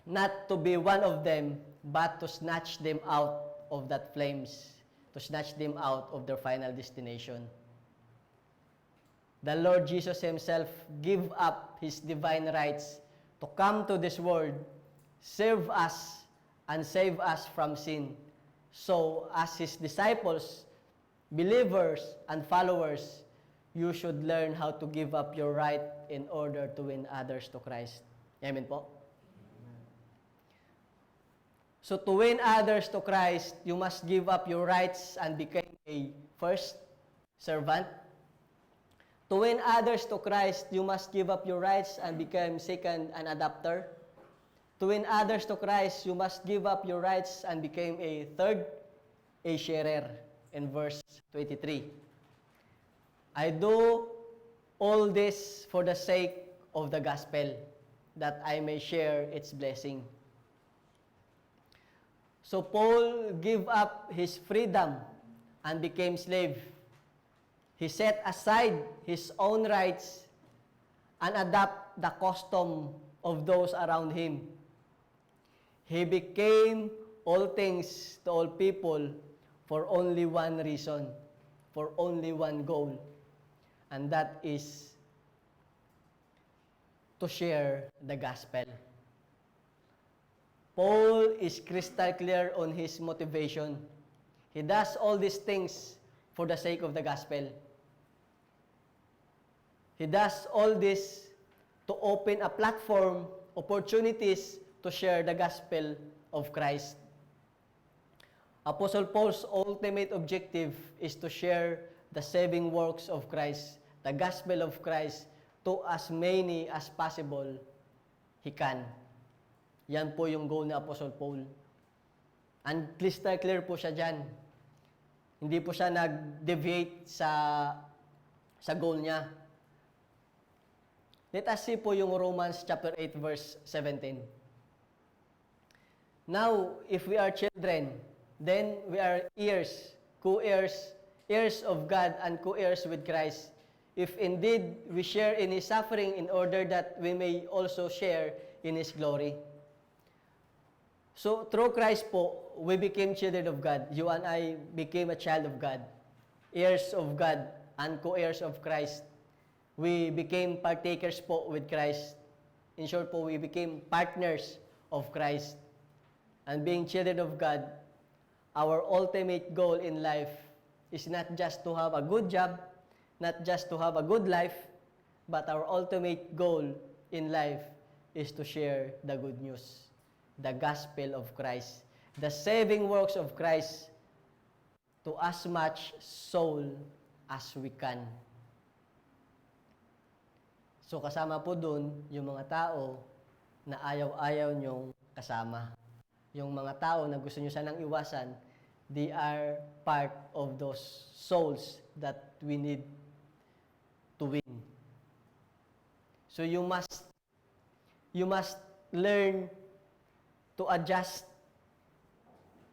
not to be one of them, but to snatch them out of that flames, to snatch them out of their final destination. The Lord Jesus Himself gave up His divine rights to come to this world, serve us, and save us from sin. So, as His disciples, believers, and followers, you should learn how to give up your right in order to win others to Christ. Amen po? So, to win others to Christ, you must give up your rights and become a first servant. To win others to Christ, you must give up your rights and become second, an adopter. To win others to Christ, you must give up your rights and become a third, a sharer, in verse 23. I do all this for the sake of the gospel, that I may share its blessing. So Paul gave up his freedom and became slave. He set aside his own rights and adapt the custom of those around him. He became all things to all people for only one reason, for only one goal, and that is to share the gospel. Paul is crystal clear on his motivation. He does all these things for the sake of the gospel. He does all this to open a platform opportunities to share the gospel of Christ. Apostle Paul's ultimate objective is to share the saving works of Christ, the gospel of Christ, to as many as possible he can. Yan po yung goal ni Apostle Paul. And crystal clear po siya dyan. Hindi po siya nag-deviate sa goal niya. Let us see po yung Romans chapter 8 verse 17. Now, if we are children, then we are heirs, co-heirs, heirs of God and co-heirs with Christ. If indeed we share in His suffering in order that we may also share in His glory. So, through Christ po, we became children of God. You and I became a child of God, heirs of God, and co-heirs of Christ. We became partakers po with Christ. In short po, we became partners of Christ. And being children of God, our ultimate goal in life is not just to have a good job, not just to have a good life, but our ultimate goal in life is to share the good news, the gospel of Christ, the saving works of Christ to as much soul as we can. So kasama po dun yung mga tao na ayaw-ayaw nyong kasama. Yung mga tao na gusto nyo sanang iwasan, they are part of those souls that we need to win. So you must learn to adjust.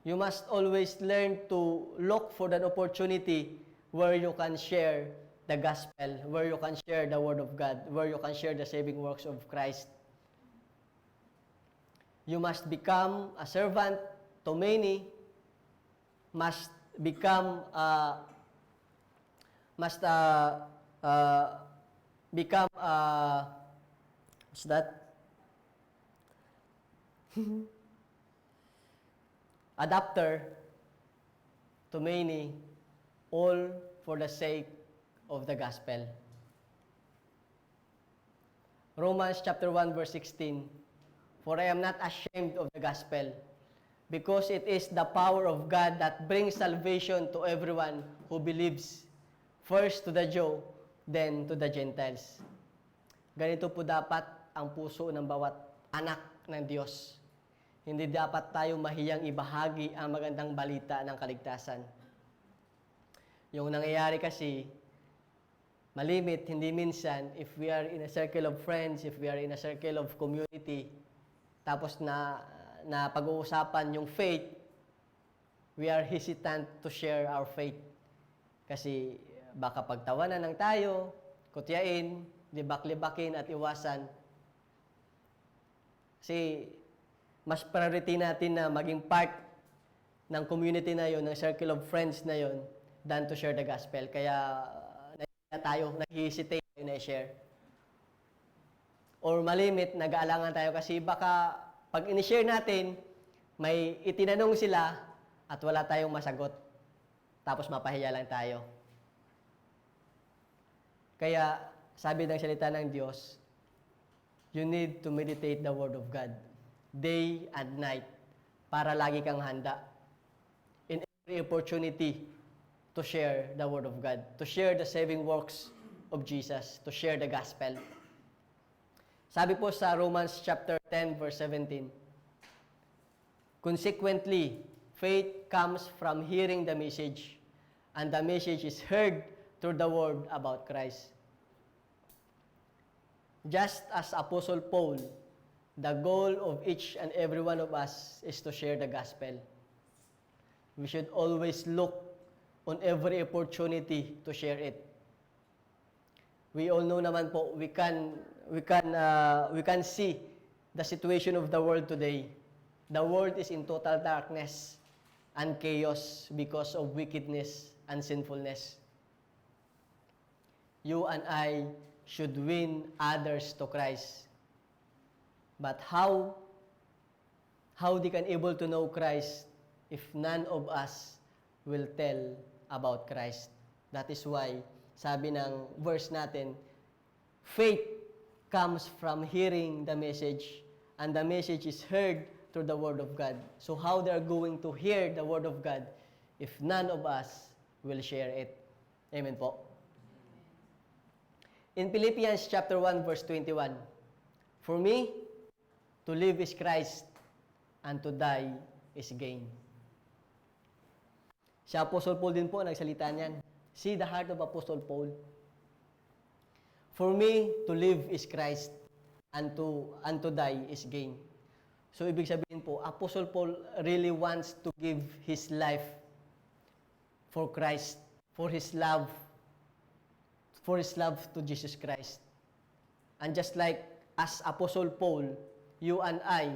You must always learn to look for that opportunity where you can share the gospel, where you can share the word of God, where you can share the saving works of Christ. You must become a servant to many, must become what's that? Adapter to many, all for the sake of the gospel. Romans chapter 1 verse 16. For I am not ashamed of the gospel, because it is the power of God that brings salvation to everyone who believes, first to the Jew, then to the Gentiles. Ganito po dapat ang puso ng bawat anak ng Diyos. Hindi dapat tayo mahiyang ibahagi ang magandang balita ng kaligtasan. Yung nangyayari kasi, malimit, hindi minsan, if we are in a circle of friends, if we are in a circle of community, tapos na pag-uusapan yung faith, we are hesitant to share our faith. Kasi baka pagtawanan ng tayo, kutyain, libak-libakin at iwasan. Kasi mas priority natin na maging part ng community na yon, ng circle of friends na yon, than to share the gospel. Kaya naghihesitate tayo na i-share. Or malimit, nag-aalangan tayo kasi baka pag in-share natin, may itinanong sila at wala tayong masagot. Tapos mapahiya lang tayo. Kaya, sabi ng salita ng Diyos, you need to meditate the Word of God day and night para lagi kang handa in every opportunity to share the Word of God, to share the saving works of Jesus, to share the gospel. Sabi po sa Romans chapter 10 verse 17, consequently, faith comes from hearing the message, and the message is heard through the word about Christ. Just as Apostle Paul, the goal of each and every one of us is to share the gospel. We should always look on every opportunity to share it. We all know naman po, we can see the situation of the world today. The world is in total darkness and chaos because of wickedness and sinfulness. You and I should win others to Christ. But how they can able to know Christ if none of us will tell about Christ? That is why, sabi ng verse natin, faith comes from hearing the message, and the message is heard through the Word of God. So how they are going to hear the Word of God if none of us will share it? Amen po. In Philippians chapter 1 verse 21, for me, to live is Christ, and to die is gain. Si Apostle Paul din po nagsalita niyan. See the heart of Apostle Paul. For me, to live is Christ, and to die is gain. So, ibig sabihin po, Apostle Paul really wants to give his life for Christ, for his love to Jesus Christ. And just like as Apostle Paul, you and I,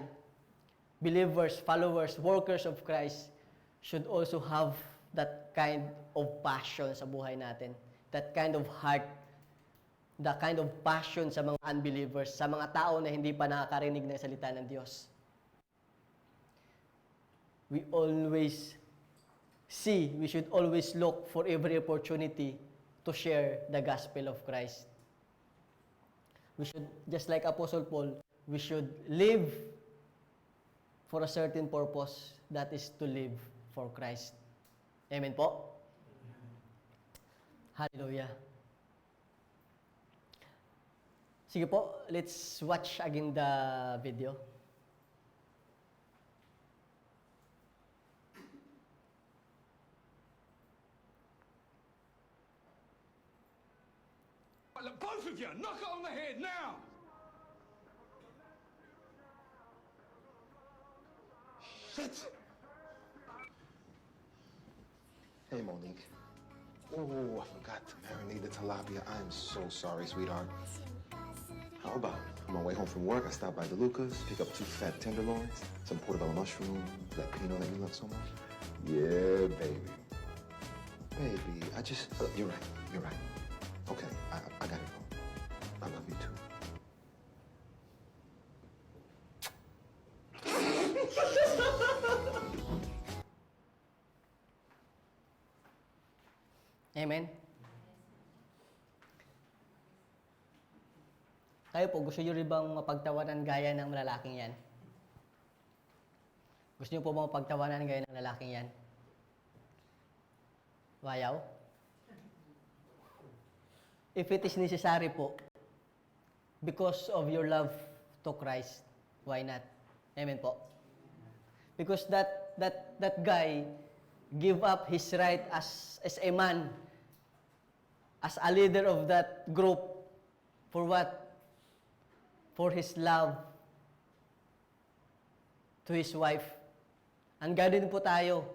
believers, followers, workers of Christ, should also have that kind of passion sa buhay natin. That kind of heart, the kind of passion sa mga unbelievers, sa mga tao na hindi pa nakakarinig ng salita ng Diyos. We should always look for every opportunity to share the gospel of Christ. We should, just like Apostle Paul, we should live for a certain purpose, that is to live for Christ. Amen po? Hallelujah. Sige po, let's watch again the video. Both of you, knock it on the head now! Shit! Hey, Monique. Oh, I forgot to marinate the tilapia. I'm so sorry, sweetheart. How about on my way home from work, I stop by DeLuca's, pick up 2 fat tenderloins, some portobello mushroom, that pinot that you love so much. Yeah, baby. Baby, you're right. Okay, I gotta go. I love you too. Amen? Kayo po, gusto nyo rin bang mapagtawanan gaya ng lalaking yan? Gusto nyo po bang mapagtawanan gaya ng lalaking yan? Wayaw? If it is necessary po, because of your love to Christ, why not? Amen po? Because that guy give up his right as a man, as a leader of that group, for what? For his love to his wife. And ganun po tayo.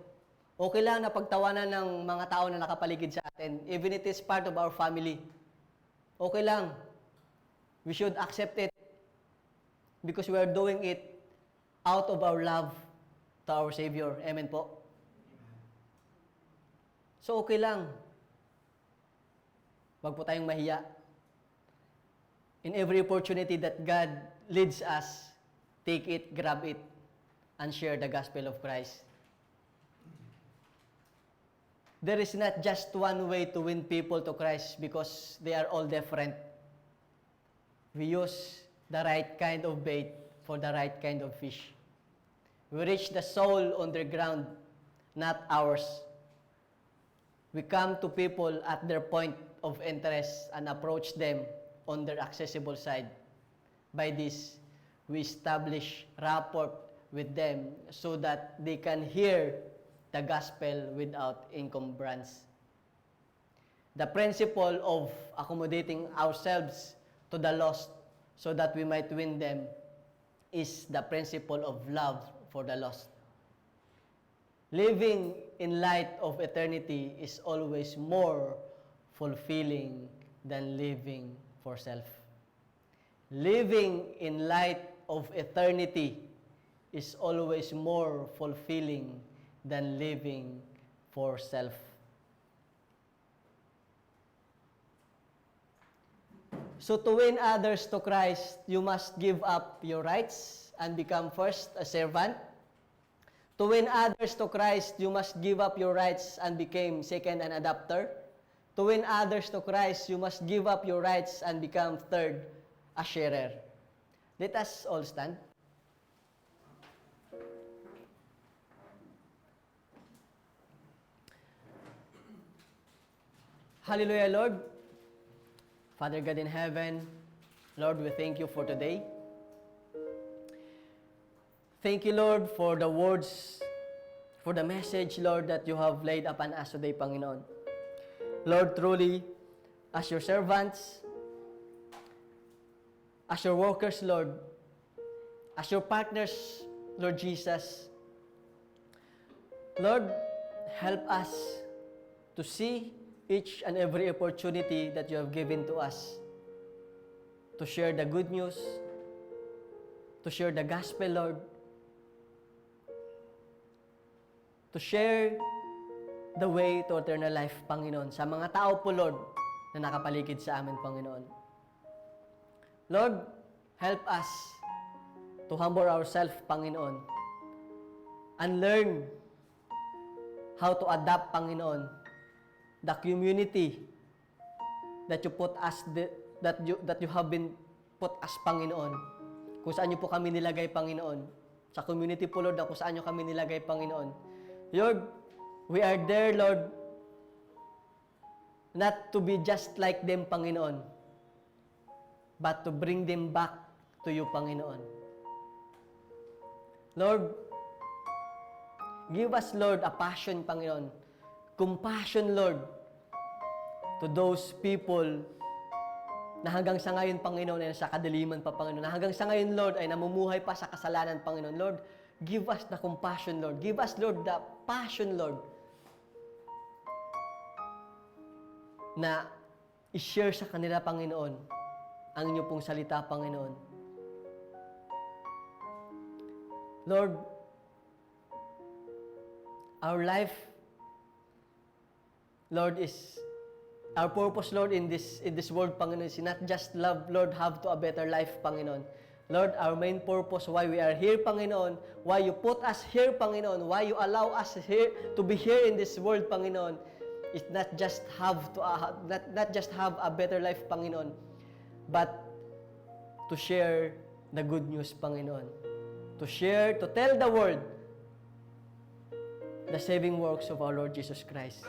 Okay lang na pagtawanan ng mga tao na nakapaligid sa atin, even it is part of our family. Okay lang. We should accept it because we are doing it out of our love to our Savior. Amen po? So okay lang. Wag po tayong mahiya. In every opportunity that God leads us, take it, grab it, and share the gospel of Christ. There is not just one way to win people to Christ because they are all different. We use the right kind of bait for the right kind of fish. We reach the soul on their ground, not ours. We come to people at their point of interest and approach them on their accessible side. By this, we establish rapport with them so that they can hear the gospel without encumbrance. The principle of accommodating ourselves to the lost so that we might win them is the principle of love for the lost. Living in light of eternity is always more fulfilling than living for self. Living in light of eternity is always more fulfilling than living for self. So to win others to Christ, you must give up your rights and become first a servant. To win others to Christ, you must give up your rights and become second an adopter. To win others to Christ, you must give up your rights and become third a sharer. Let us all stand. Hallelujah, Lord. Father God in heaven, Lord, we thank you for today. Thank you, Lord, for the words, for the message, Lord, that you have laid upon us today, Panginoon. Lord, truly, as your servants, as your workers, Lord, as your partners, Lord Jesus, Lord, help us to see each and every opportunity that you have given to us to share the good news, to share the gospel, Lord, to share the way to eternal life, Panginoon, sa mga tao po, Lord, na nakapaligid sa amin, Panginoon. Lord, help us to humble ourselves, Panginoon, and learn how to adapt, Panginoon, the community that you put us, that you have been put as, Panginoon. Kung saan niyo po kami nilagay, Panginoon. Sa community po, Lord, na kung saan niyo kami nilagay, Panginoon. Lord, we are there, Lord, not to be just like them, Panginoon, but to bring them back to you, Panginoon. Lord, give us, Lord, a passion, Panginoon. Compassion, Lord, to those people na hanggang sa ngayon, Panginoon, ay nasa kadiliman pa, Panginoon. Na hanggang sa ngayon, Lord, ay namumuhay pa sa kasalanan, Panginoon. Lord, give us the compassion, Lord. Give us, Lord, the passion, Lord, na i-share sa kanila, Panginoon, ang inyo pong salita, Panginoon. Lord, our life, Lord, is our purpose, Lord, in this world, Panginoon, is not just love, Lord, have to a better life, Panginoon. Lord, our main purpose, why we are here, Panginoon, why you put us here, Panginoon, why you allow us here to be here in this world, Panginoon, is not just have a better life, Panginoon, but to share the good news, Panginoon. To share, to tell the world the saving works of our Lord Jesus Christ.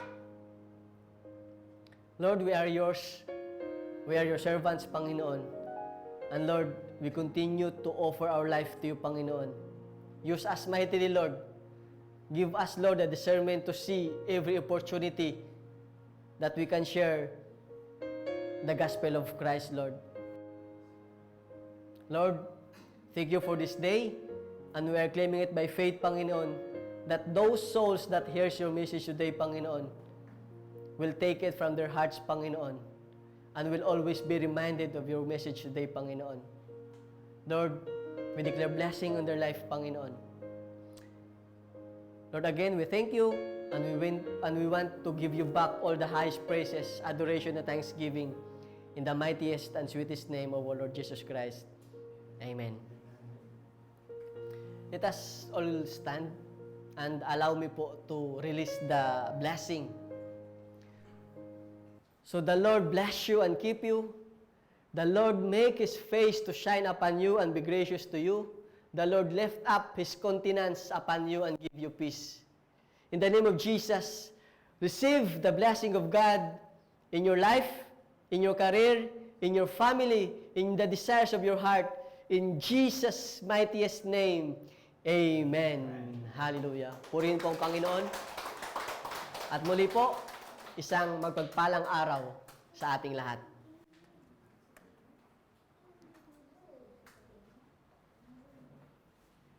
Lord, we are yours. We are your servants, Panginoon. And Lord, we continue to offer our life to you, Panginoon. Use us mightily, Lord. Give us, Lord, the discernment to see every opportunity that we can share the gospel of Christ, Lord. Lord, thank you for this day, and we are claiming it by faith, Panginoon, that those souls that hears your message today, Panginoon, will take it from their hearts, Panginoon, and will always be reminded of your message today, Panginoon. Lord, we declare blessing on their life, Panginoon. Lord, again, we thank you, and we want to give you back all the highest praises, adoration, and thanksgiving in the mightiest and sweetest name of our Lord Jesus Christ. Amen. Let us all stand and allow me po to release the blessing. So the Lord bless you and keep you. The Lord make His face to shine upon you and be gracious to you. The Lord lift up His countenance upon you and give you peace. In the name of Jesus, receive the blessing of God in your life, in your career, in your family, in the desires of your heart. In Jesus' mightiest name, Amen. Hallelujah. Purihin po ang Panginoon. At muli po, isang magpagpalang araw sa ating lahat.